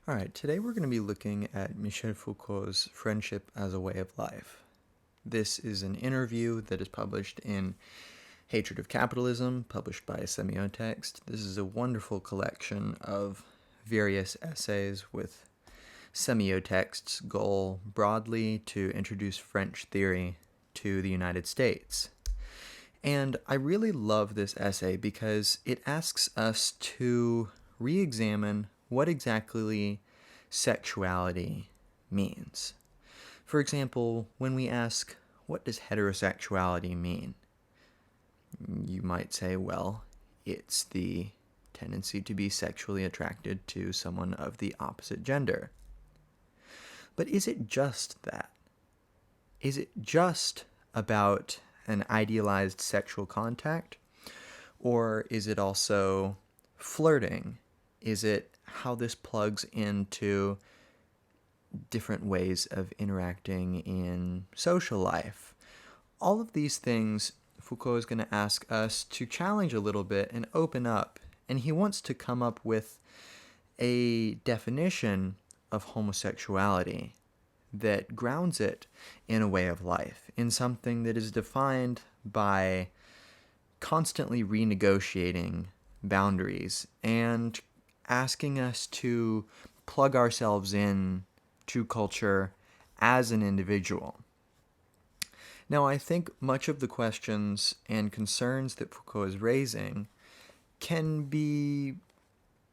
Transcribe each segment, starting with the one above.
All right, today we're going to be looking at Michel Foucault's Friendship as a Way of Life. This is an interview that is published in Hatred of Capitalism, published by Semiotext. This is a wonderful collection of various essays with Semiotext's goal broadly to introduce French theory to the United States. And I really love this essay because it asks us to re-examine what exactly sexuality means. For example, when we ask, what does heterosexuality mean? You might say, well, it's the tendency to be sexually attracted to someone of the opposite gender. But is it just that? Is it just about an idealized sexual contact? Or is it also flirting? Is it how this plugs into different ways of interacting in social life? All of these things Foucault is going to ask us to challenge a little bit and open up, and he wants to come up with a definition of homosexuality that grounds it in a way of life, in something that is defined by constantly renegotiating boundaries and asking us to plug ourselves in to culture as an individual. Now, I think much of the questions and concerns that Foucault is raising can be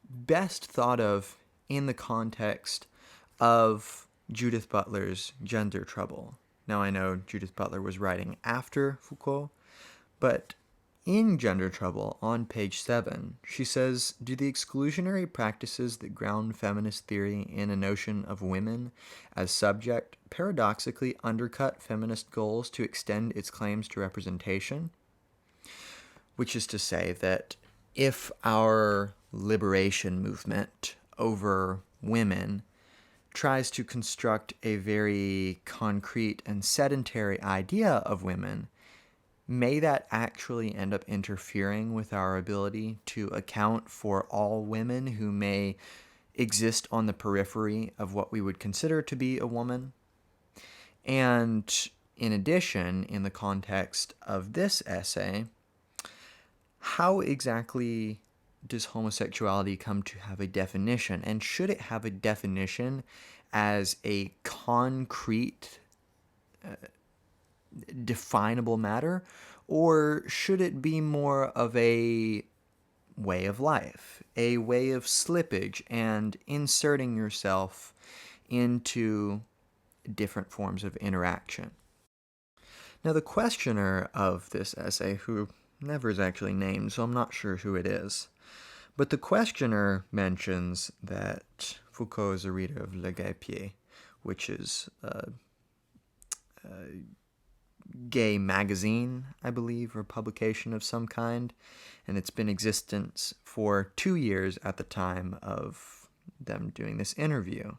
best thought of in the context of Judith Butler's Gender Trouble. Now, I know Judith Butler was writing after Foucault, but in Gender Trouble, on page 7, she says, do the exclusionary practices that ground feminist theory in a notion of women as subject paradoxically undercut feminist goals to extend its claims to representation? Which is to say that if our liberation movement over women tries to construct a very concrete and sedentary idea of women, may that actually end up interfering with our ability to account for all women who may exist on the periphery of what we would consider to be a woman? And in addition, in the context of this essay, how exactly does homosexuality come to have a definition? And should it have a definition as a concrete definable matter, or should it be more of a way of life, a way of slippage and inserting yourself into different forms of interaction? Now, the questioner of this essay, who never is actually named, so I'm not sure who it is, but the questioner mentions that Foucault is a reader of Le Guattari, which is a gay magazine, I believe, or publication of some kind, and it's been in existence for 2 years at the time of them doing this interview.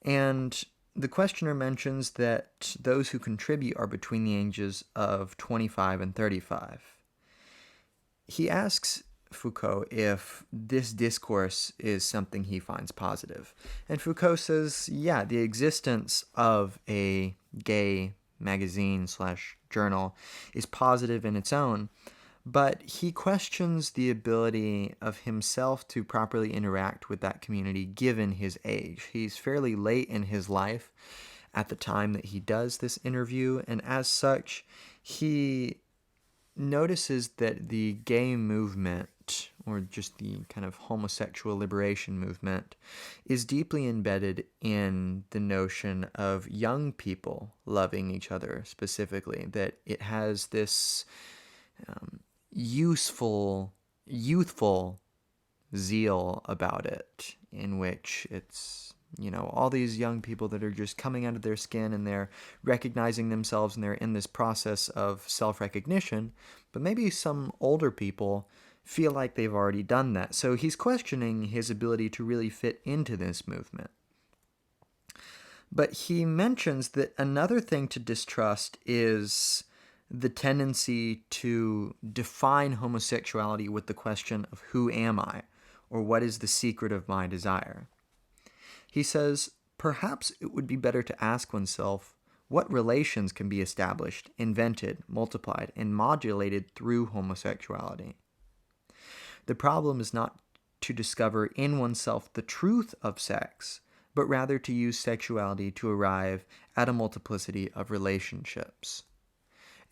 And the questioner mentions that those who contribute are between the ages of 25 and 35. He asks Foucault if this discourse is something he finds positive. And Foucault says, yeah, the existence of a gay magazine/journal is positive in its own, but he questions the ability of himself to properly interact with that community given his age. He's fairly late in his life at the time that he does this interview, and as such, he notices that the gay movement, or just the kind of homosexual liberation movement, is deeply embedded in the notion of young people loving each other specifically, that it has this youthful zeal about it, in which it's, all these young people that are just coming out of their skin and they're recognizing themselves and they're in this process of self-recognition, but maybe some older people feel like they've already done that. So he's questioning his ability to really fit into this movement. But he mentions that another thing to distrust is the tendency to define homosexuality with the question of who am I, or what is the secret of my desire. He says, perhaps it would be better to ask oneself what relations can be established, invented, multiplied, and modulated through homosexuality. The problem is not to discover in oneself the truth of sex, but rather to use sexuality to arrive at a multiplicity of relationships.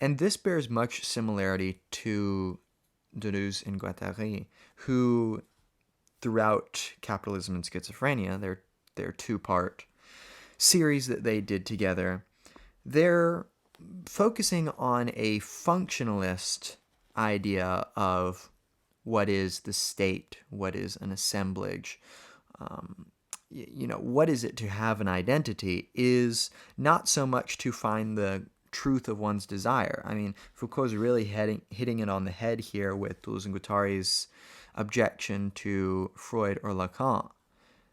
And this bears much similarity to Deleuze and Guattari, who, throughout Capitalism and Schizophrenia, their two-part series that they did together, they're focusing on a functionalist idea of what is the state, what is an assemblage, what is it to have an identity, is not so much to find the truth of one's desire. I mean, Foucault's really hitting it on the head here with Deleuze and Guattari's objection to Freud or Lacan.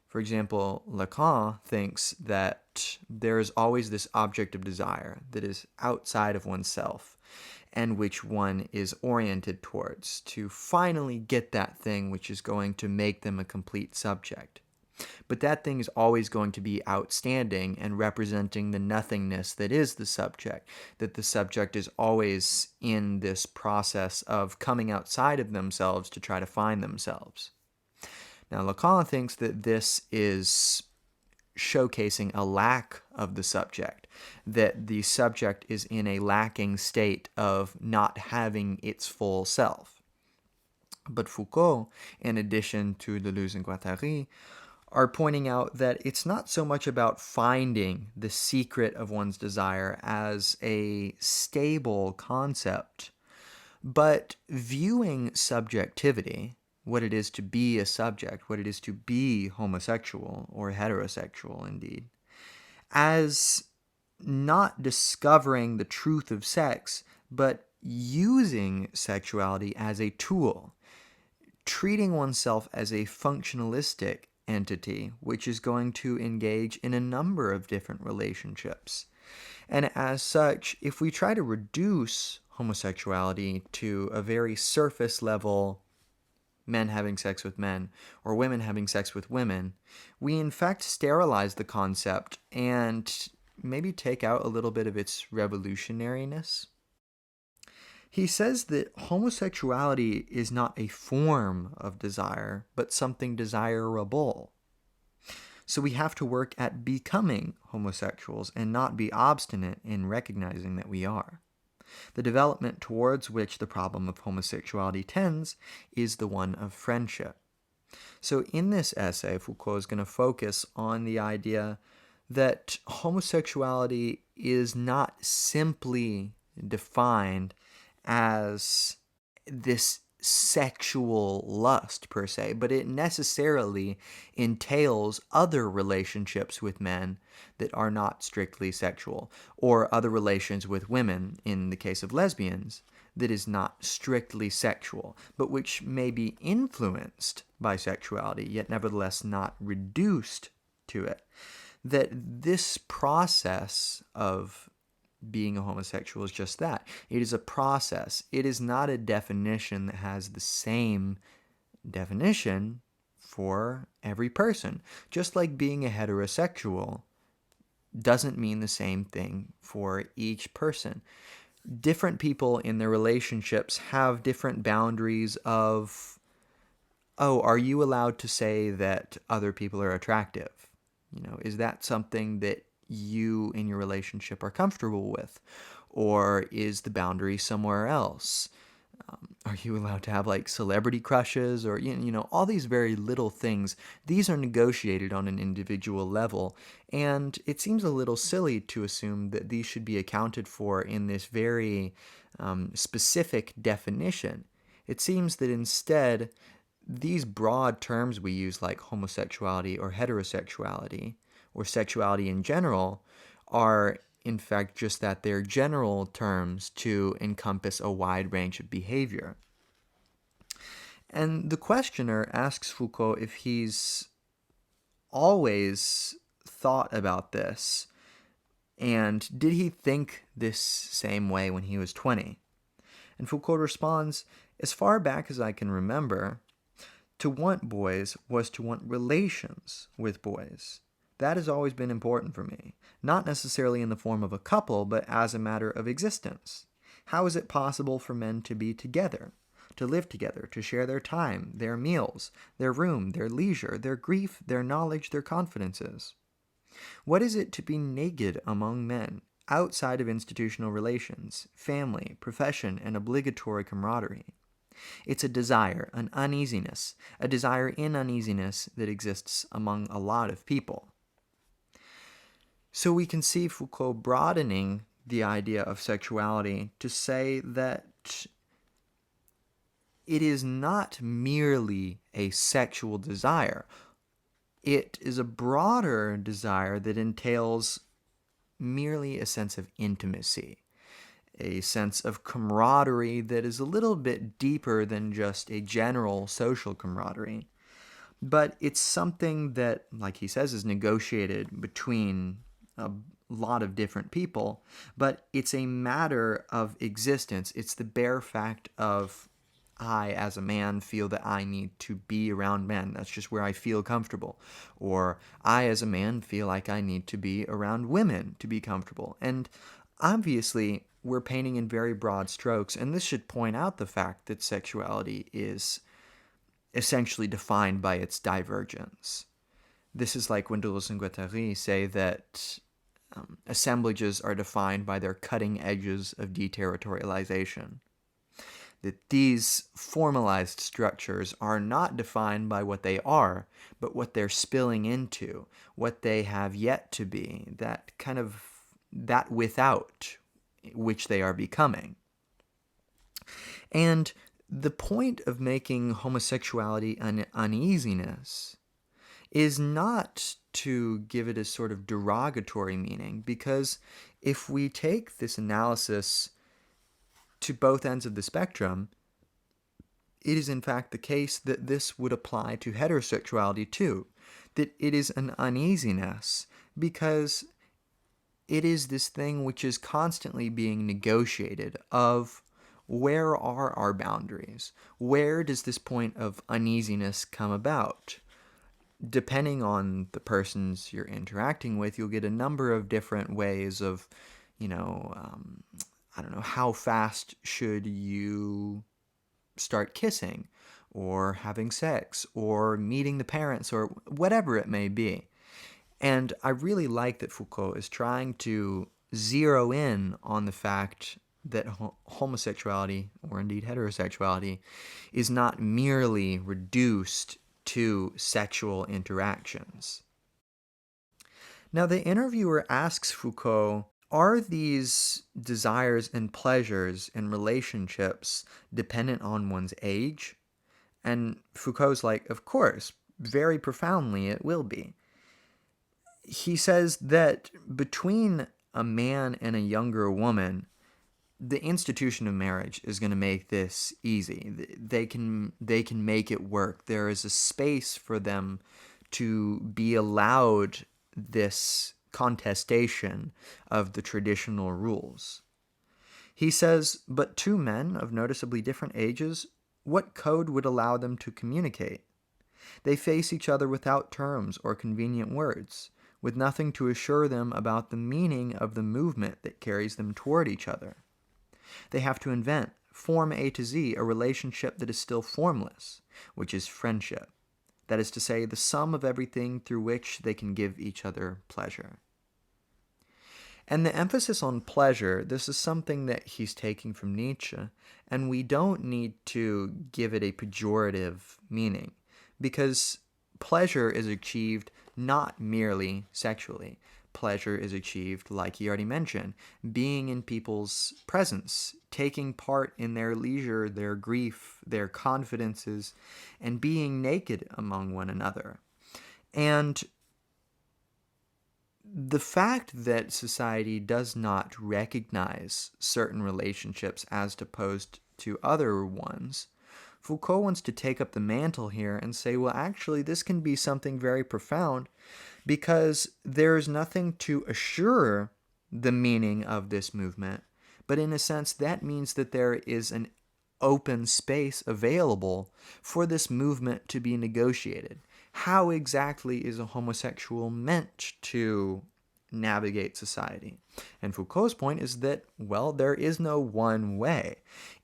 For example, Lacan thinks that there is always this object of desire that is outside of oneself and which one is oriented towards to finally get that thing which is going to make them a complete subject. But that thing is always going to be outstanding and representing the nothingness that is the subject, that the subject is always in this process of coming outside of themselves to try to find themselves. Now, Lacan thinks that this is showcasing a lack of the subject, that the subject is in a lacking state of not having its full self. But Foucault, in addition to Deleuze and Guattari, are pointing out that it's not so much about finding the secret of one's desire as a stable concept, but viewing subjectivity, what it is to be a subject, what it is to be homosexual or heterosexual indeed, as not discovering the truth of sex, but using sexuality as a tool, treating oneself as a functionalistic entity, which is going to engage in a number of different relationships. And as such, if we try to reduce homosexuality to a very surface level, men having sex with men, or women having sex with women, we in fact sterilize the concept and maybe take out a little bit of its revolutionariness. He says that homosexuality is not a form of desire, but something desirable. So we have to work at becoming homosexuals and not be obstinate in recognizing that we are. The development towards which the problem of homosexuality tends is the one of friendship. So in this essay, Foucault is going to focus on the idea that homosexuality is not simply defined as this sexual lust per se, but it necessarily entails other relationships with men that are not strictly sexual, or other relations with women, in the case of lesbians, that is not strictly sexual, but which may be influenced by sexuality, yet nevertheless not reduced to it. That this process of being a homosexual is just that. It is a process. It is not a definition that has the same definition for every person. Just like being a heterosexual doesn't mean the same thing for each person. Different people in their relationships have different boundaries of, are you allowed to say that other people are attractive? Is that something that you in your relationship are comfortable with? Or is the boundary somewhere else? Are you allowed to have celebrity crushes or, all these very little things? These are negotiated on an individual level, and it seems a little silly to assume that these should be accounted for in this very specific definition. It seems that instead, these broad terms we use like homosexuality or heterosexuality or sexuality in general are in fact just that. They're general terms to encompass a wide range of behavior. And the questioner asks Foucault if he's always thought about this, and did he think this same way when he was 20? And Foucault responds, as far back as I can remember, to want boys was to want relations with boys. that has always been important for me, not necessarily in the form of a couple, but as a matter of existence. How is it possible for men to be together, to live together, to share their time, their meals, their room, their leisure, their grief, their knowledge, their confidences? What is it to be naked among men, outside of institutional relations, family, profession, and obligatory camaraderie? It's a desire, an uneasiness, a desire in uneasiness that exists among a lot of people. So we can see Foucault broadening the idea of sexuality to say that it is not merely a sexual desire. It is a broader desire that entails merely a sense of intimacy, a sense of camaraderie that is a little bit deeper than just a general social camaraderie. But it's something that, like he says, is negotiated between a lot of different people, but it's a matter of existence. It's the bare fact of I, as a man, feel that I need to be around men. That's just where I feel comfortable. Or I, as a man, feel like I need to be around women to be comfortable. And obviously, we're painting in very broad strokes, and this should point out the fact that sexuality is essentially defined by its divergence. This is like when Deleuze and Guattari say that assemblages are defined by their cutting edges of deterritorialization. That these formalized structures are not defined by what they are, but what they're spilling into, what they have yet to be, that without which they are becoming. And the point of making homosexuality an uneasiness is not to give it a sort of derogatory meaning, because if we take this analysis to both ends of the spectrum, it is in fact the case that this would apply to heterosexuality too, that it is an uneasiness because it is this thing which is constantly being negotiated of where are our boundaries? Where does this point of uneasiness come about? Depending on the persons you're interacting with, you'll get a number of different ways of, how fast should you start kissing or having sex or meeting the parents or whatever it may be. And I really like that Foucault is trying to zero in on the fact that homosexuality, or indeed heterosexuality, is not merely reduced to sexual interactions. Now, the interviewer asks Foucault, are these desires and pleasures and relationships dependent on one's age? And Foucault's like, of course, very profoundly it will be. He says that between a man and a younger woman, the institution of marriage is going to make this easy. They can make it work. There is a space for them to be allowed this contestation of the traditional rules. He says, but two men of noticeably different ages, what code would allow them to communicate? They face each other without terms or convenient words, with nothing to assure them about the meaning of the movement that carries them toward each other. They have to invent, form A to Z, a relationship that is still formless, which is friendship. That is to say, the sum of everything through which they can give each other pleasure. And the emphasis on pleasure, this is something that he's taking from Nietzsche, and we don't need to give it a pejorative meaning, because pleasure is achieved not merely sexually. Pleasure is achieved, like he already mentioned, being in people's presence, taking part in their leisure, their grief, their confidences, and being naked among one another. And the fact that society does not recognize certain relationships as opposed to other ones, Foucault wants to take up the mantle here and say, well, actually, this can be something very profound, because there is nothing to assure the meaning of this movement, but in a sense that means that there is an open space available for this movement to be negotiated. How exactly is a homosexual meant to navigate society? And Foucault's point is that, well, there is no one way.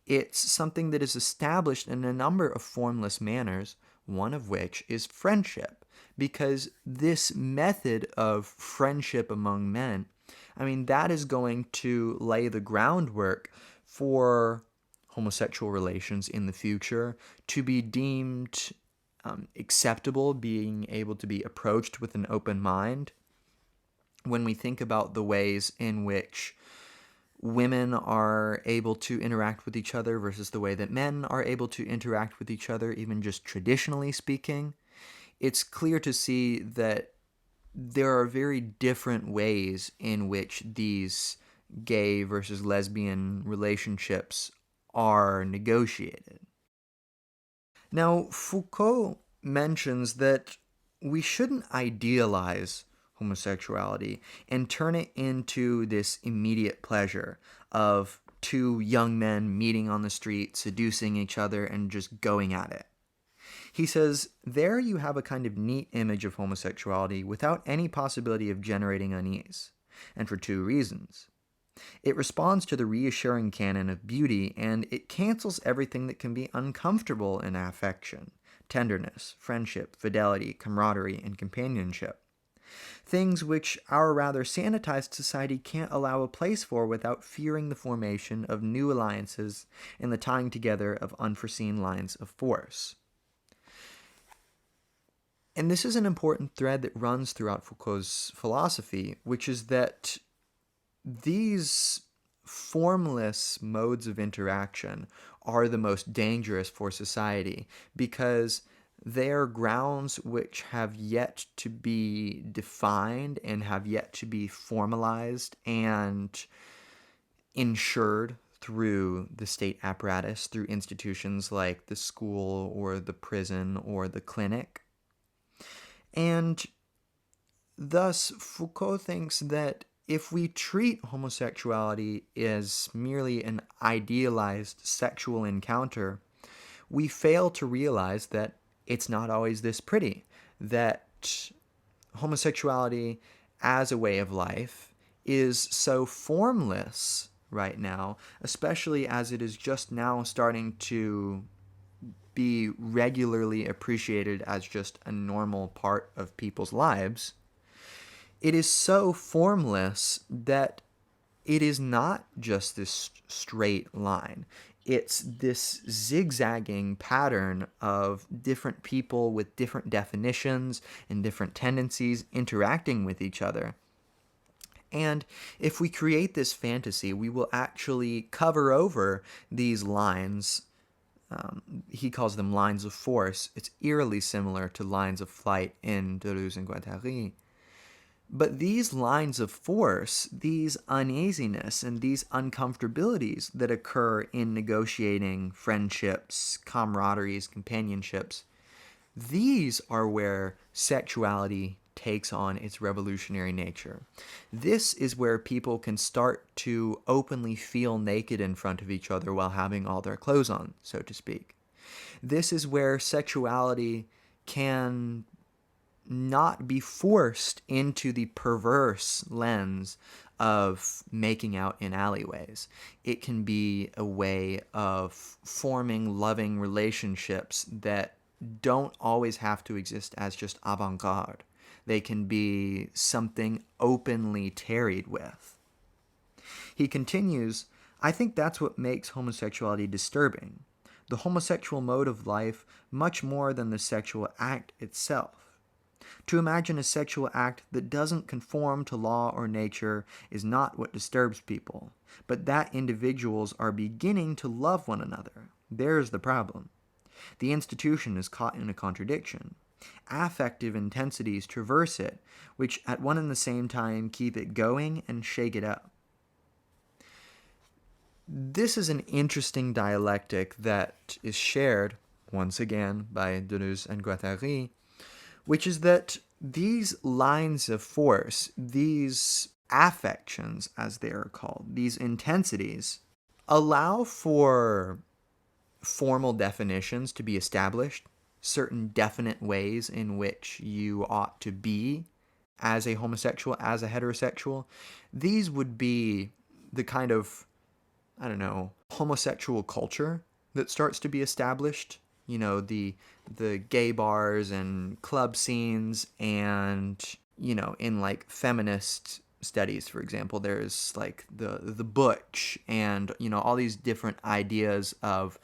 It's something that is established in a number of formless manners, one of which is friendship. Because this method of friendship among men, I mean, that is going to lay the groundwork for homosexual relations in the future to be deemed acceptable, being able to be approached with an open mind. When we think about the ways in which women are able to interact with each other versus the way that men are able to interact with each other, even just traditionally speaking, it's clear to see that there are very different ways in which these gay versus lesbian relationships are negotiated. Now, Foucault mentions that we shouldn't idealize homosexuality and turn it into this immediate pleasure of two young men meeting on the street, seducing each other, and just going at it. He says, there you have a kind of neat image of homosexuality without any possibility of generating unease, and for two reasons. It responds to the reassuring canon of beauty, and it cancels everything that can be uncomfortable in affection: tenderness, friendship, fidelity, camaraderie, and companionship. Things which our rather sanitized society can't allow a place for without fearing the formation of new alliances and the tying together of unforeseen lines of force. And this is an important thread that runs throughout Foucault's philosophy, which is that these formless modes of interaction are the most dangerous for society because they are grounds which have yet to be defined and have yet to be formalized and ensured through the state apparatus, through institutions like the school or the prison or the clinic. And thus, Foucault thinks that if we treat homosexuality as merely an idealized sexual encounter, we fail to realize that it's not always this pretty, that homosexuality as a way of life is so formless right now, especially as it is just now starting to be regularly appreciated as just a normal part of people's lives. It is so formless that it is not just this straight line. It's this zigzagging pattern of different people with different definitions and different tendencies interacting with each other. And if we create this fantasy, we will actually cover over these lines. He calls them lines of force. It's eerily similar to lines of flight in Deleuze and Guattari. But these lines of force, these uneasiness and these uncomfortabilities that occur in negotiating friendships, camaraderies, companionships, these are where sexuality takes on its revolutionary nature. This is where people can start to openly feel naked in front of each other while having all their clothes on, so to speak. This is where sexuality can not be forced into the perverse lens of making out in alleyways. It can be a way of forming loving relationships that don't always have to exist as just avant-garde. They can be something openly tarried with. He continues, I think that's what makes homosexuality disturbing. The homosexual mode of life much more than the sexual act itself. To imagine a sexual act that doesn't conform to law or nature is not what disturbs people, but that individuals are beginning to love one another. There's the problem. The institution is caught in a contradiction. Affective intensities traverse it, which at one and the same time keep it going and shake it up. This is an interesting dialectic that is shared, once again, by Deleuze and Guattari, which is that these lines of force, these affections, as they are called, these intensities, allow for formal definitions to be established, certain definite ways in which you ought to be as a homosexual, as a heterosexual. These would be the kind of, I don't know, homosexual culture that starts to be established. You know, the gay bars and club scenes, and, you know, in like feminist studies, for example, there's like the butch, and, you know, all these different ideas of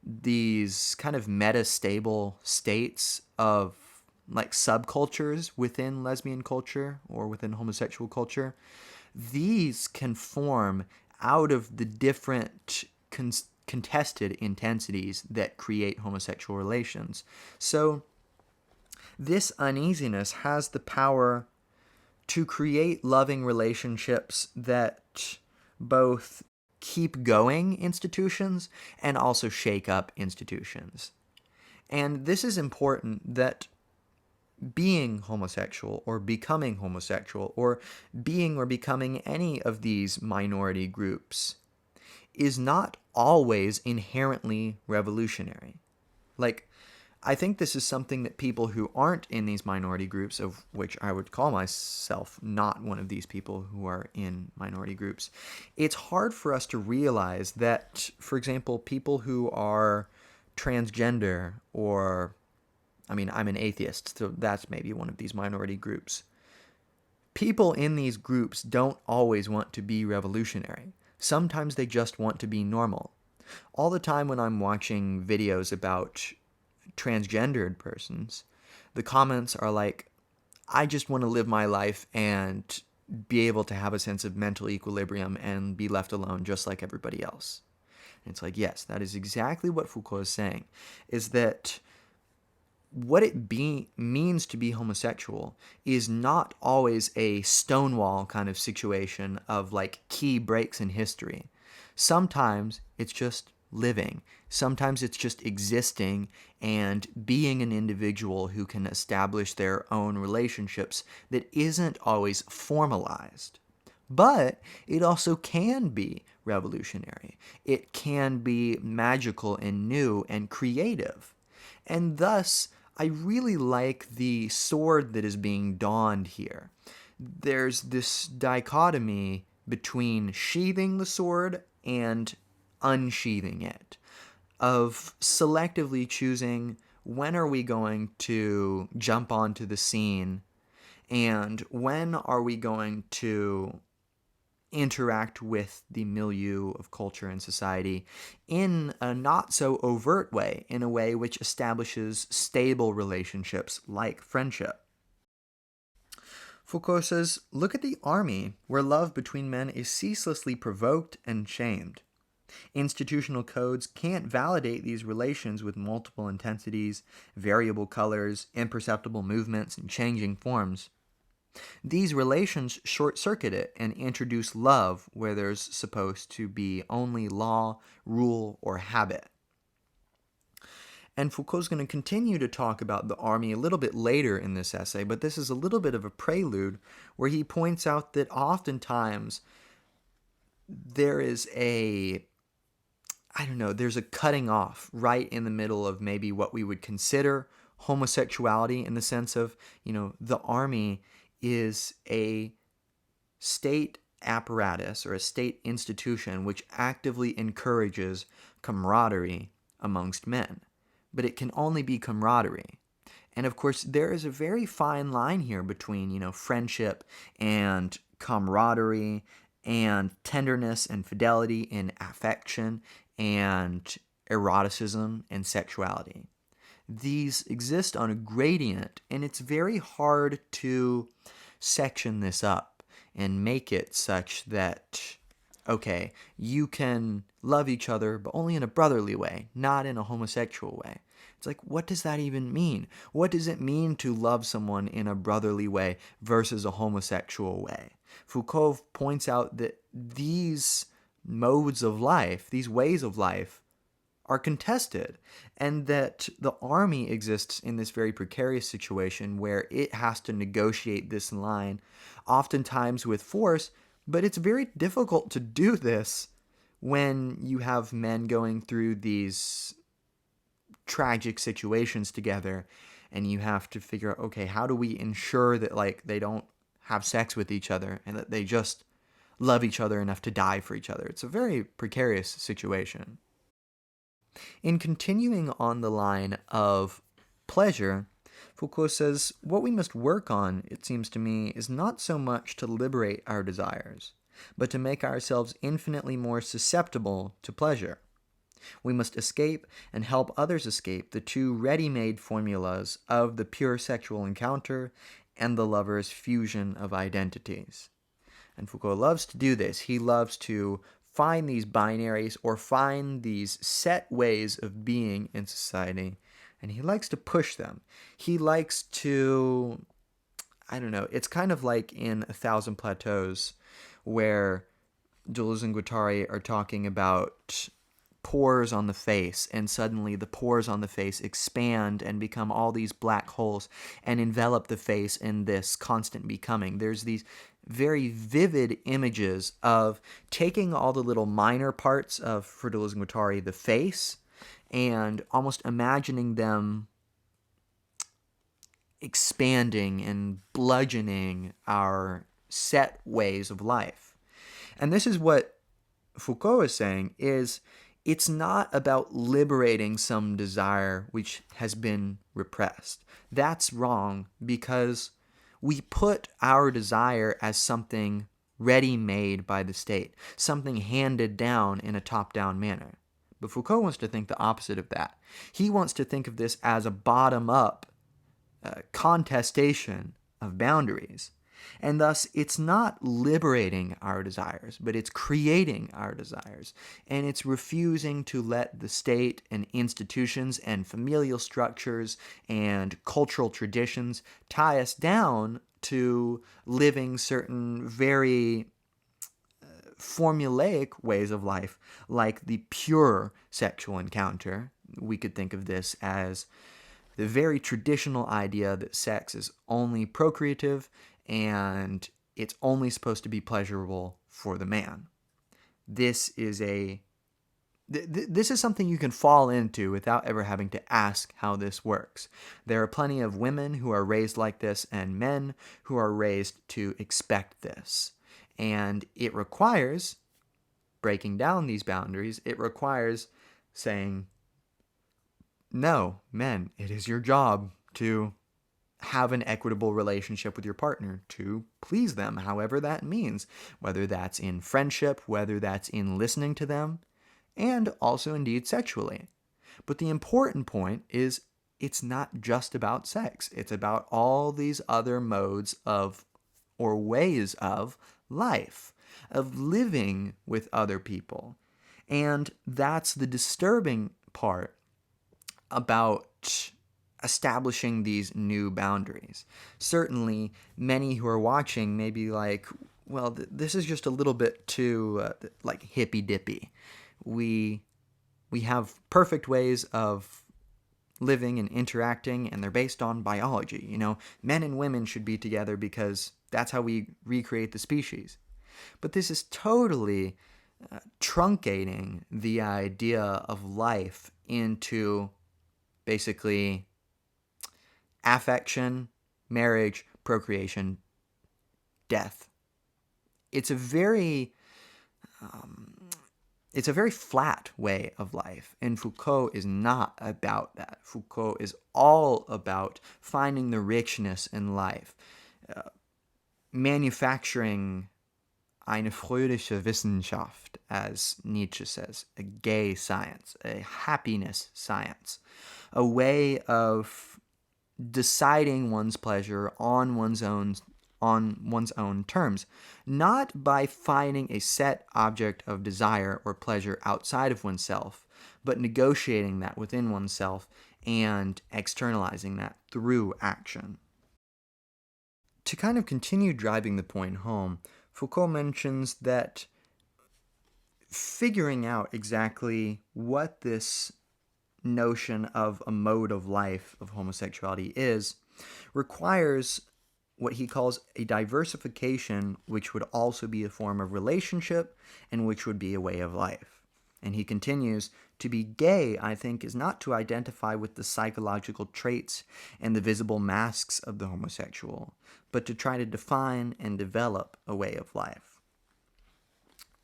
these kind of meta-stable states of like subcultures within lesbian culture or within homosexual culture. These can form out of the different contested intensities that create homosexual relations. So this uneasiness has the power to create loving relationships that both keep going institutions and also shake up institutions. And this is important, that being homosexual or becoming homosexual or being or becoming any of these minority groups is not always inherently revolutionary. Like, I think this is something that people who aren't in these minority groups, of which I would call myself not one of these people who are in minority groups, it's hard for us to realize that, for example, people who are transgender, or, I mean, I'm an atheist, so that's maybe one of these minority groups. People in these groups don't always want to be revolutionary. Sometimes they just want to be normal. All the time when I'm watching videos about transgendered persons, the comments are like, I just want to live my life and be able to have a sense of mental equilibrium and be left alone just like everybody else. And it's like, yes, that is exactly what Foucault is saying, is that what it means to be homosexual is not always a Stonewall kind of situation of like key breaks in history. Sometimes it's just living. Sometimes it's just existing and being an individual who can establish their own relationships that isn't always formalized. But it also can be revolutionary. It can be magical and new and creative. And thus, I really like the sword that is being donned here. There's this dichotomy between sheathing the sword and unsheathing it, of selectively choosing when are we going to jump onto the scene and when are we going to interact with the milieu of culture and society in a not so overt way, in a way which establishes stable relationships like friendship. Foucault says, look at the army, where love between men is ceaselessly provoked and shamed. Institutional codes can't validate these relations with multiple intensities, variable colors, imperceptible movements, and changing forms. These relations short-circuit it and introduce love where there's supposed to be only law, rule, or habit. And Foucault's going to continue to talk about the army a little bit later in this essay, but this is a little bit of a prelude where he points out that oftentimes there is there's a cutting off right in the middle of maybe what we would consider homosexuality, in the sense of, the army is a state apparatus or a state institution which actively encourages camaraderie amongst men. But it can only be camaraderie. And of course, there is a very fine line here between, friendship and camaraderie and tenderness and fidelity and affection and eroticism and sexuality. These exist on a gradient, and it's very hard to section this up and make it such that, okay, you can love each other, but only in a brotherly way, not in a homosexual way. It's like, what does that even mean? What does it mean to love someone in a brotherly way versus a homosexual way? Foucault points out that these modes of life, these ways of life, are contested, and that the army exists in this very precarious situation where it has to negotiate this line, oftentimes with force, but it's very difficult to do this when you have men going through these tragic situations together, and you have to figure out, okay, how do we ensure that they don't have sex with each other and that they just love each other enough to die for each other? It's a very precarious situation. In continuing on the line of pleasure, Foucault says, what we must work on, it seems to me, is not so much to liberate our desires, but to make ourselves infinitely more susceptible to pleasure. We must escape and help others escape the two ready-made formulas of the pure sexual encounter and the lover's fusion of identities. And Foucault loves to do this. He loves to find these binaries or find these set ways of being in society, and he likes to push them. He likes to, it's kind of like in A Thousand Plateaus, where Deleuze and Guattari are talking about pores on the face, and suddenly the pores on the face expand and become all these black holes and envelop the face in this constant becoming. There's these very vivid images of taking all the little minor parts of, for Deleuze and Guattari, the face, and almost imagining them expanding and bludgeoning our set ways of life. And this is what Foucault is saying, is it's not about liberating some desire which has been repressed. That's wrong, because we put our desire as something ready-made by the state, something handed down in a top-down manner. But Foucault wants to think the opposite of that. He wants to think of this as a bottom-up contestation of boundaries. And thus, it's not liberating our desires, but it's creating our desires. And it's refusing to let the state and institutions and familial structures and cultural traditions tie us down to living certain very formulaic ways of life, like the pure sexual encounter. We could think of this as the very traditional idea that sex is only procreative and it's only supposed to be pleasurable for the man. This is something you can fall into without ever having to ask how this works. There are plenty of women who are raised like this and men who are raised to expect this. And it requires breaking down these boundaries. It requires saying, no, men, it is your job to have an equitable relationship with your partner, to please them, however that means, whether that's in friendship, whether that's in listening to them, and also indeed sexually. But the important point is it's not just about sex. It's about all these other modes of, or ways of, life, of living with other people. And that's the disturbing part about establishing these new boundaries. Certainly, many who are watching may be like, well, this is just a little bit too, hippy-dippy. We have perfect ways of living and interacting, and they're based on biology. Men and women should be together because that's how we recreate the species. But this is totally truncating the idea of life into basically affection, marriage, procreation, death. It's a very flat way of life, and Foucault is not about that. Foucault is all about finding the richness in life, manufacturing eine fröhliche Wissenschaft, as Nietzsche says, a gay science, a happiness science, a way of deciding one's pleasure on one's own terms, not by finding a set object of desire or pleasure outside of oneself, but negotiating that within oneself and externalizing that through action. To kind of continue driving the point home, Foucault mentions that figuring out exactly what this notion of a mode of life of homosexuality is requires what he calls a diversification, which would also be a form of relationship and which would be a way of life. And he continues, to be gay, I think, is not to identify with the psychological traits and the visible masks of the homosexual, but to try to define and develop a way of life.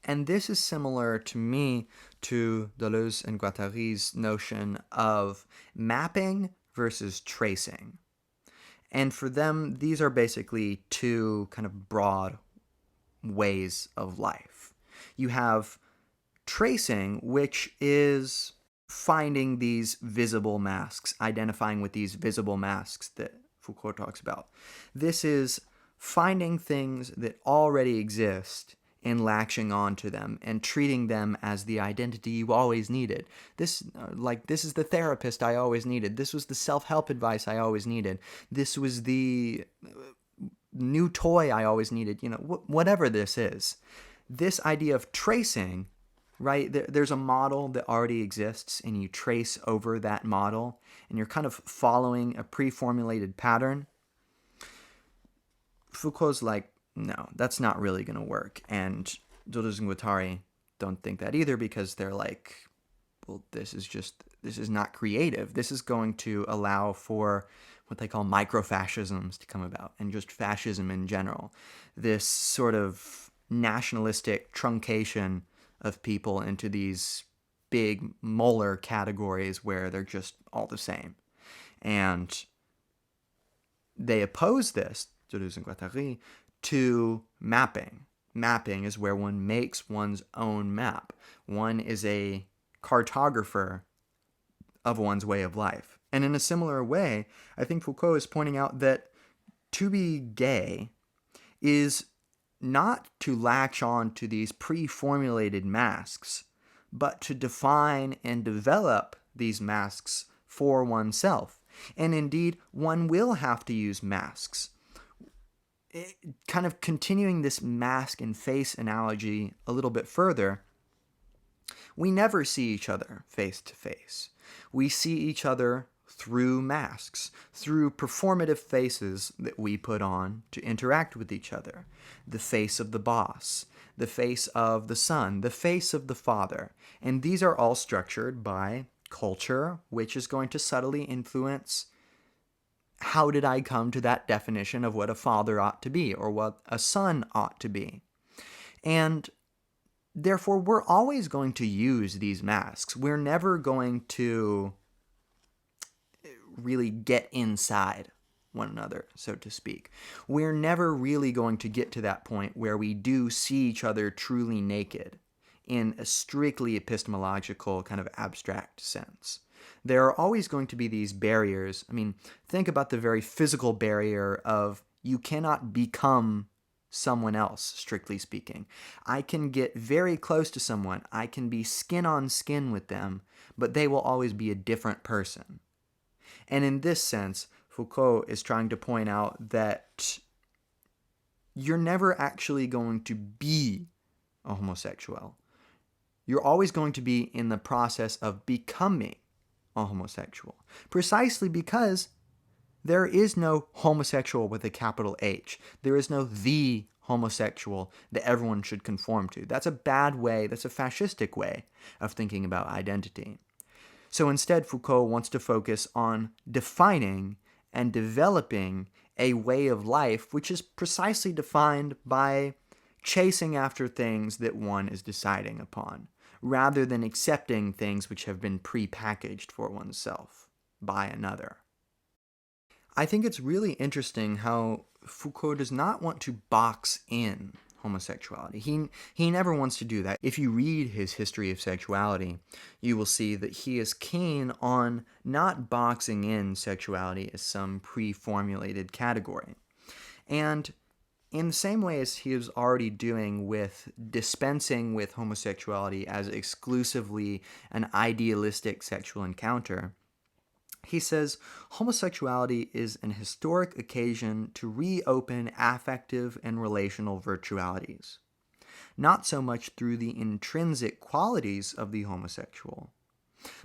And this is similar to me to Deleuze and Guattari's notion of mapping versus tracing. And for them, these are basically two kind of broad ways of life. You have tracing, which is finding these visible masks, identifying with these visible masks that Foucault talks about. This is finding things that already exist and latching onto them and treating them as the identity you always needed. This is the therapist I always needed. This was the self-help advice I always needed. This was the new toy I always needed. Whatever this is. This idea of tracing, right? There's a model that already exists, and you trace over that model, and you're kind of following a pre-formulated pattern. Foucault's like, no, that's not really going to work. And Deleuze and Guattari don't think that either, because they're like, well, this is not creative. This is going to allow for what they call microfascisms to come about, and just fascism in general. This sort of nationalistic truncation of people into these big molar categories where they're just all the same. And they oppose this, Deleuze and Guattari, to mapping. Mapping is where one makes one's own map. One is a cartographer of one's way of life. And in a similar way, I think Foucault is pointing out that to be gay is not to latch on to these pre-formulated masks, but to define and develop these masks for oneself. And indeed, one will have to use masks. Kind of continuing this mask and face analogy a little bit further, we never see each other face to face. We see each other through masks, through performative faces that we put on to interact with each other. The face of the boss, the face of the son, the face of the father. And these are all structured by culture, which is going to subtly influence how did I come to that definition of what a father ought to be, or what a son ought to be. And therefore, we're always going to use these masks. We're never going to really get inside one another, so to speak. We're never really going to get to that point where we do see each other truly naked in a strictly epistemological kind of abstract sense. There are always going to be these barriers. I mean, think about the very physical barrier of you cannot become someone else, strictly speaking. I can get very close to someone. I can be skin on skin with them, but they will always be a different person. And in this sense, Foucault is trying to point out that you're never actually going to be a homosexual. You're always going to be in the process of becoming a homosexual, precisely because there is no homosexual with a capital H. There is no the homosexual that everyone should conform to. That's a bad way, that's a fascistic way of thinking about identity. So instead, Foucault wants to focus on defining and developing a way of life which is precisely defined by chasing after things that one is deciding upon, rather than accepting things which have been pre-packaged for oneself by another. I think it's really interesting how Foucault does not want to box in homosexuality. He never wants to do that. If you read his history of sexuality, you will see that he is keen on not boxing in sexuality as some pre-formulated category. And in the same way as he is already doing with dispensing with homosexuality as exclusively an idealistic sexual encounter, he says homosexuality is an historic occasion to reopen affective and relational virtualities, not so much through the intrinsic qualities of the homosexual,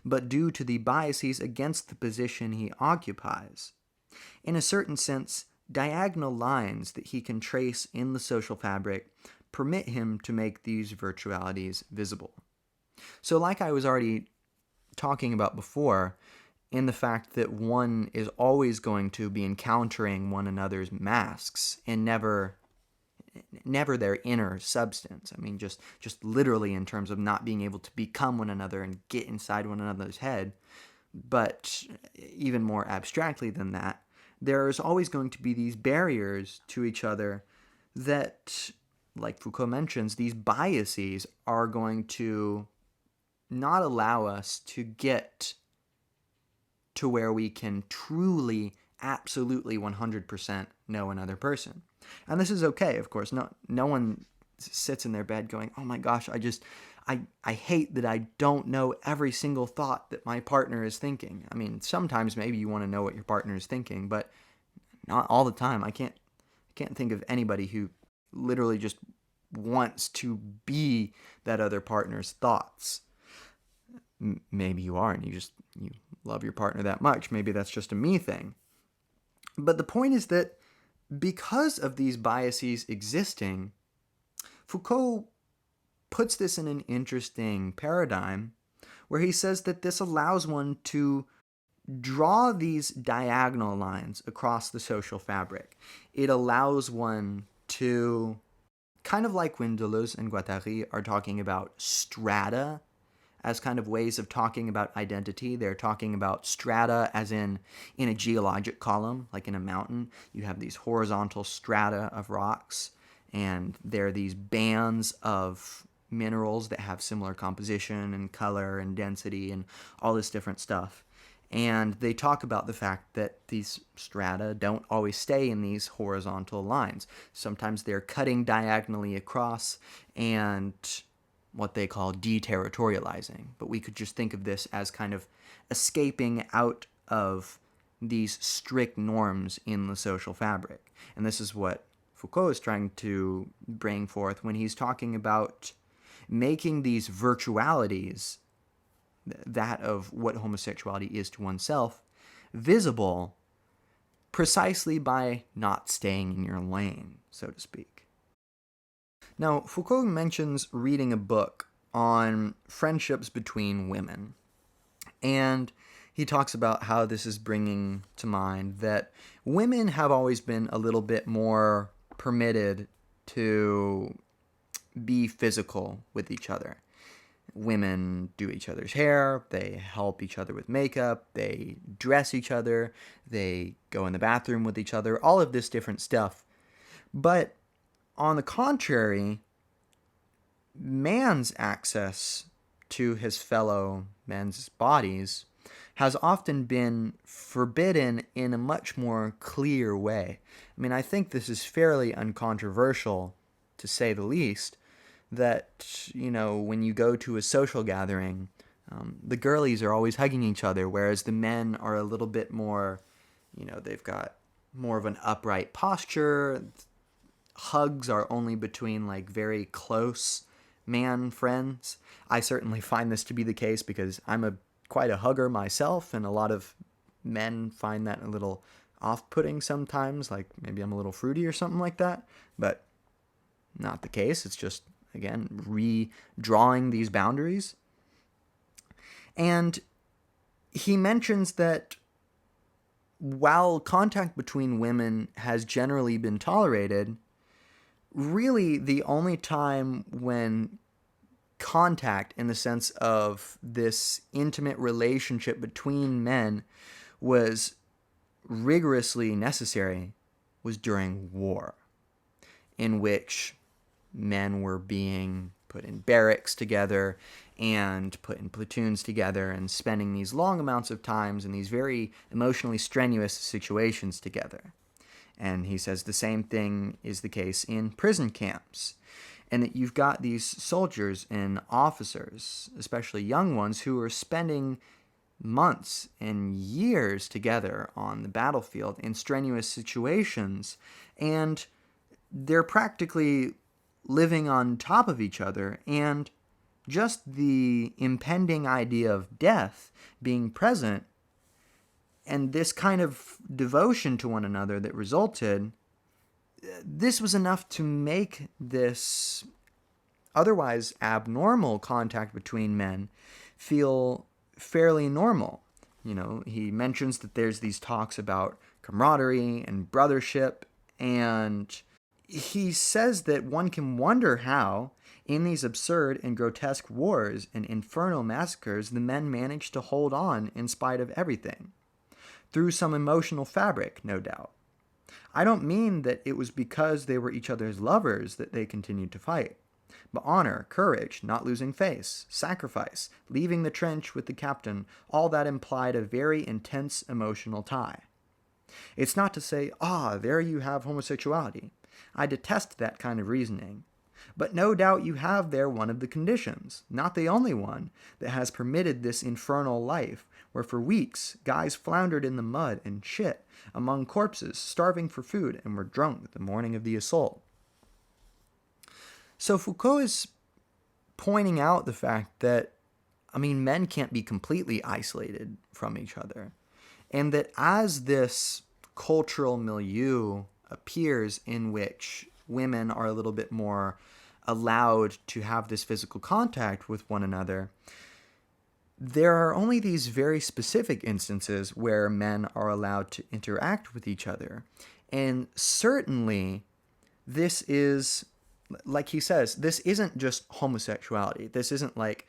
but due to the biases against the position he occupies. In a certain sense, diagonal lines that he can trace in the social fabric permit him to make these virtualities visible. So like I was already talking about before, in the fact that one is always going to be encountering one another's masks and never their inner substance. I mean, just literally in terms of not being able to become one another and get inside one another's head. But even more abstractly than that, there's always going to be these barriers to each other that, like Foucault mentions, these biases are going to not allow us to get to where we can truly, absolutely 100% know another person. And this is okay, of course. No one sits in their bed going, oh my gosh, I hate that I don't know every single thought that my partner is thinking. I mean, sometimes maybe you want to know what your partner is thinking, but not all the time. I can't think of anybody who literally just wants to be that other partner's thoughts. Maybe you are, and you love your partner that much. Maybe that's just a me thing. But the point is that because of these biases existing, Foucault puts this in an interesting paradigm where he says that this allows one to draw these diagonal lines across the social fabric. It allows one to, kind of like when Deleuze and Guattari are talking about strata as kind of ways of talking about identity. They're talking about strata as in a geologic column, like in a mountain. You have these horizontal strata of rocks, and there are these bands of minerals that have similar composition and color and density and all this different stuff. And they talk about the fact that these strata don't always stay in these horizontal lines. Sometimes they're cutting diagonally across and what they call deterritorializing. But we could just think of this as kind of escaping out of these strict norms in the social fabric. And this is what Foucault is trying to bring forth when he's talking about making these virtualities, that of what homosexuality is to oneself, visible precisely by not staying in your lane, so to speak. Now, Foucault mentions reading a book on friendships between women, and he talks about how this is bringing to mind that women have always been a little bit more permitted to be physical with each other. Women do each other's hair, they help each other with makeup, they dress each other, they go in the bathroom with each other, all of this different stuff. But on the contrary, man's access to his fellow men's bodies has often been forbidden in a much more clear way. I mean, I think this is fairly uncontroversial, to say the least, that, when you go to a social gathering, the girlies are always hugging each other, whereas the men are a little bit more, they've got more of an upright posture. Hugs are only between like very close man friends. I certainly find this to be the case because I'm quite a hugger myself, and a lot of men find that a little off-putting sometimes, like maybe I'm a little fruity or something like that, but not the case. It's just, again, redrawing these boundaries. And he mentions that while contact between women has generally been tolerated, really the only time when contact in the sense of this intimate relationship between men was rigorously necessary was during war, in which men were being put in barracks together and put in platoons together and spending these long amounts of times in these very emotionally strenuous situations together. And he says the same thing is the case in prison camps, and that you've got these soldiers and officers, especially young ones, who are spending months and years together on the battlefield in strenuous situations, and they're practically living on top of each other, and just the impending idea of death being present and this kind of devotion to one another that resulted, this was enough to make this otherwise abnormal contact between men feel fairly normal. He mentions that there's these talks about camaraderie and brothership, and he says that one can wonder how, in these absurd and grotesque wars and infernal massacres, the men managed to hold on in spite of everything. Through some emotional fabric, no doubt. I don't mean that it was because they were each other's lovers that they continued to fight. But honor, courage, not losing face, sacrifice, leaving the trench with the captain, all that implied a very intense emotional tie. It's not to say, there you have homosexuality. I detest that kind of reasoning. But no doubt you have there one of the conditions, not the only one, that has permitted this infernal life, where for weeks guys floundered in the mud and shit among corpses, starving for food, and were drunk the morning of the assault. So Foucault is pointing out the fact that, men can't be completely isolated from each other. And that as this cultural milieu appears in which women are a little bit more allowed to have this physical contact with one another, there are only these very specific instances where men are allowed to interact with each other. And certainly, this is, like he says, this isn't just homosexuality. This isn't like,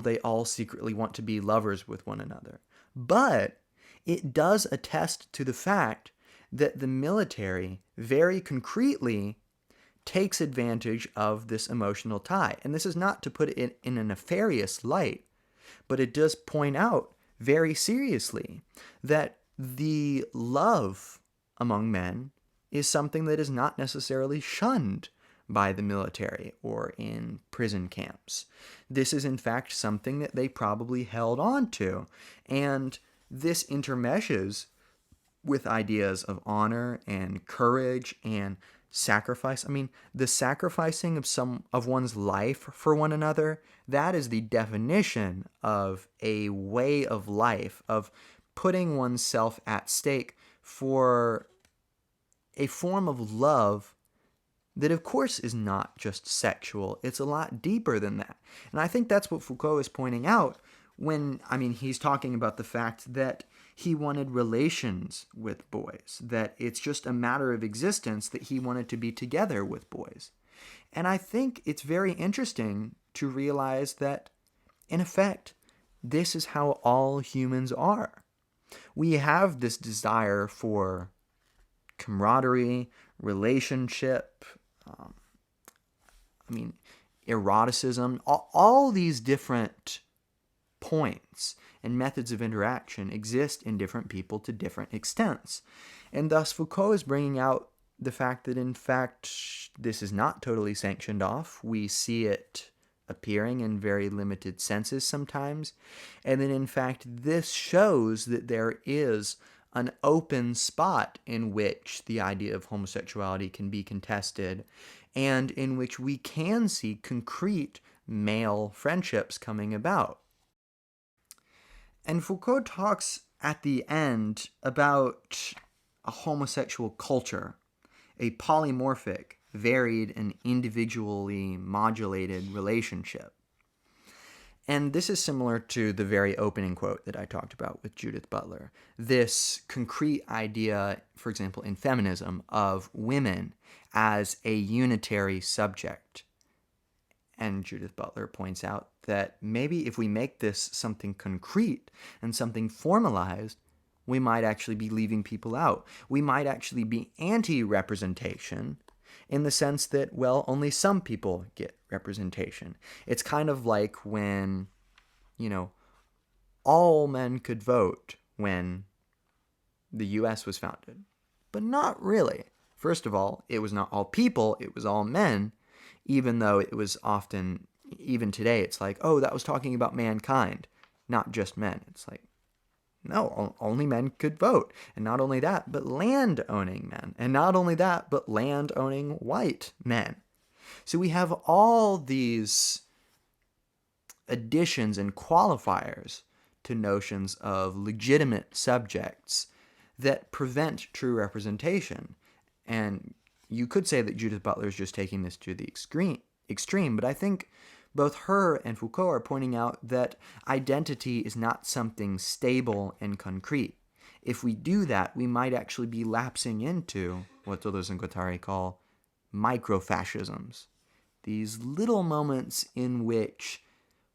they all secretly want to be lovers with one another. But it does attest to the fact that the military very concretely takes advantage of this emotional tie. And this is not to put it in a nefarious light, but it does point out very seriously that the love among men is something that is not necessarily shunned by the military or in prison camps. This is in fact something that they probably held on to, and this intermeshes with ideas of honor and courage and sacrifice. The sacrificing of one's life for one another, that is the definition of a way of life, of putting oneself at stake for a form of love that of course is not just sexual. It's a lot deeper than that. And I think that's what Foucault is pointing out when, he's talking about the fact that he wanted relations with boys, that it's just a matter of existence that he wanted to be together with boys. And I think it's very interesting to realize that, in effect, this is how all humans are. We have this desire for camaraderie, relationship, eroticism, all these different points and methods of interaction exist in different people to different extents. And thus Foucault is bringing out the fact that, in fact, this is not totally sanctioned off. We see it appearing in very limited senses sometimes. And then, in fact, this shows that there is an open spot in which the idea of homosexuality can be contested, and in which we can see concrete male friendships coming about. And Foucault talks at the end about a homosexual culture, a polymorphic, varied, and individually modulated relationship. And this is similar to the very opening quote that I talked about with Judith Butler. This concrete idea, for example, in feminism, of women as a unitary subject. And Judith Butler points out that maybe if we make this something concrete and something formalized, we might actually be leaving people out. We might actually be anti-representation in the sense that, only some people get representation. It's kind of like when, all men could vote when the U.S. was founded. But not really. First of all, it was not all people, it was all men, even though it was often, even today, it's like, that was talking about mankind, not just men. It's like, no, only men could vote. And not only that, but land-owning men. And not only that, but land-owning white men. So we have all these additions and qualifiers to notions of legitimate subjects that prevent true representation. And you could say that Judith Butler is just taking this to the extreme, but I think both her and Foucault are pointing out that identity is not something stable and concrete. If we do that, we might actually be lapsing into what Deleuze and Guattari call microfascisms. These little moments in which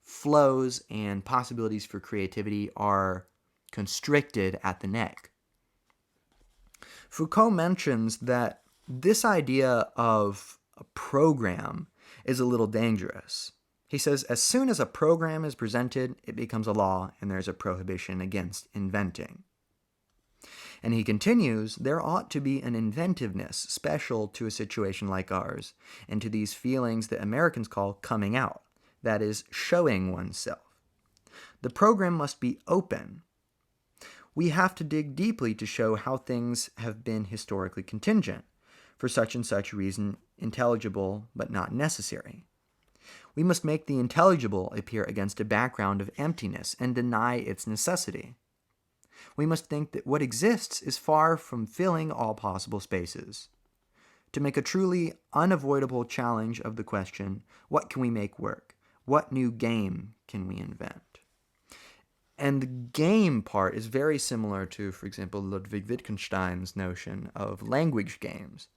flows and possibilities for creativity are constricted at the neck. Foucault mentions that this idea of a program is a little dangerous. He says, as soon as a program is presented, it becomes a law, and there's a prohibition against inventing. And he continues, there ought to be an inventiveness special to a situation like ours, and to these feelings that Americans call coming out, that is, showing oneself. The program must be open. We have to dig deeply to show how things have been historically contingent, for such and such reason intelligible but not necessary. We must make the intelligible appear against a background of emptiness and deny its necessity. We must think that what exists is far from filling all possible spaces. To make a truly unavoidable challenge of the question, what can we make work? What new game can we invent? And the game part is very similar to, for example, Ludwig Wittgenstein's notion of language games,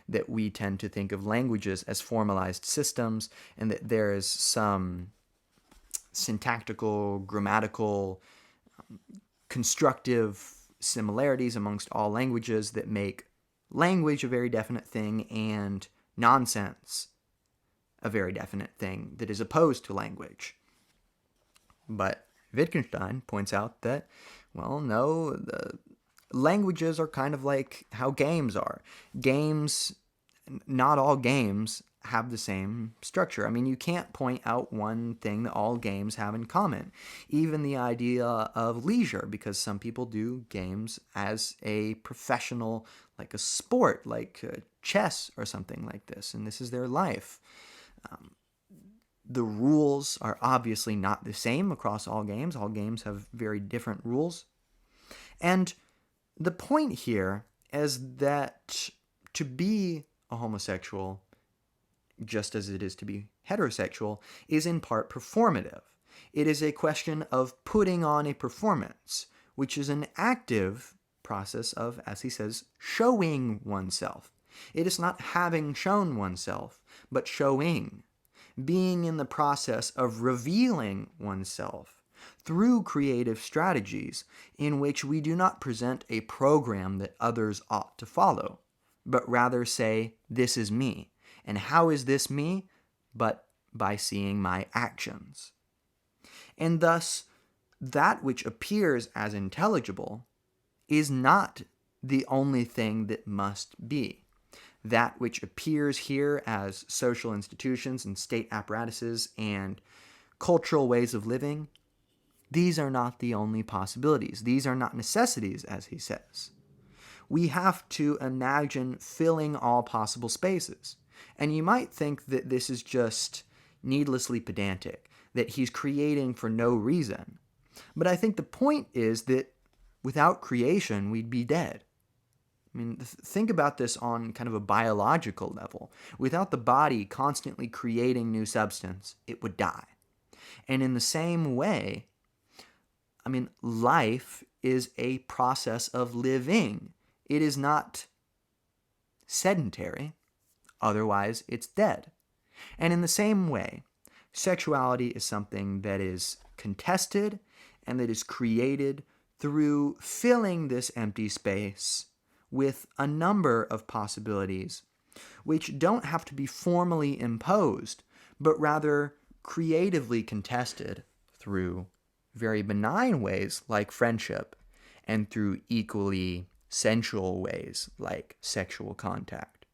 that we tend to think of languages as formalized systems, and that there is some syntactical, grammatical, constructive similarities amongst all languages that make language a very definite thing and nonsense a very definite thing that is opposed to language. But Wittgenstein points out that, well, no, the languages are kind of like how games are. Games, not all games have the same structure. I mean, you can't point out one thing that all games have in common. Even the idea of leisure, because some people do games as a professional, like a sport, like chess or something like this, and this is their life. The rules are obviously not the same across all games. All games have very different rules. And the point here is that to be a homosexual, just as it is to be heterosexual, is in part performative. It is a question of putting on a performance, which is an active process of, as he says, showing oneself. It is not having shown oneself, but showing. Being in the process of revealing oneself through creative strategies in which we do not present a program that others ought to follow, but rather say, this is me. And how is this me? But by seeing my actions. And thus, that which appears as intelligible is not the only thing that must be. That which appears here as social institutions and state apparatuses and cultural ways of living, these are not the only possibilities. These are not necessities, as he says. We have to imagine filling all possible spaces. And you might think that this is just needlessly pedantic, that he's creating for no reason. But I think the point is that without creation, we'd be dead. I mean, think about this on kind of a biological level. Without the body constantly creating new substance, it would die. And in the same way, I mean, life is a process of living. It is not sedentary, otherwise it's dead. And in the same way, sexuality is something that is contested and that is created through filling this empty space with a number of possibilities, which don't have to be formally imposed, but rather creatively contested through very benign ways like friendship and through equally sensual ways like sexual contact.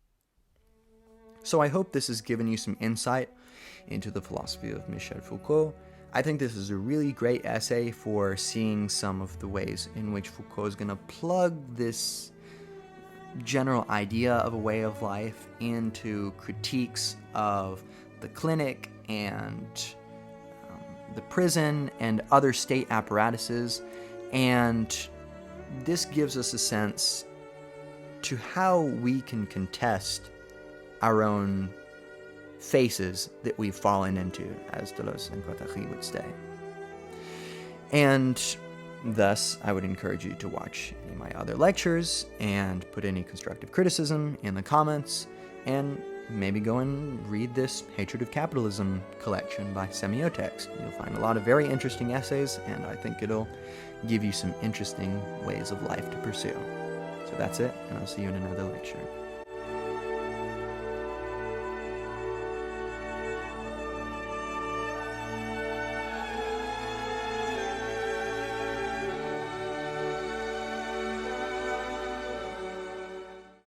So I hope this has given you some insight into the philosophy of Michel Foucault. I think this is a really great essay for seeing some of the ways in which Foucault is going to plug this general idea of a way of life into critiques of the clinic and the prison and other state apparatuses. And this gives us a sense to how we can contest our own faces that we've fallen into, as Deleuze and Guattari would say. And thus, I would encourage you to watch any of my other lectures and put any constructive criticism in the comments, and maybe go and read this Hatred of Capitalism collection by Semiotext. You'll find a lot of very interesting essays, and I think it'll give you some interesting ways of life to pursue. So that's it, and I'll see you in another lecture.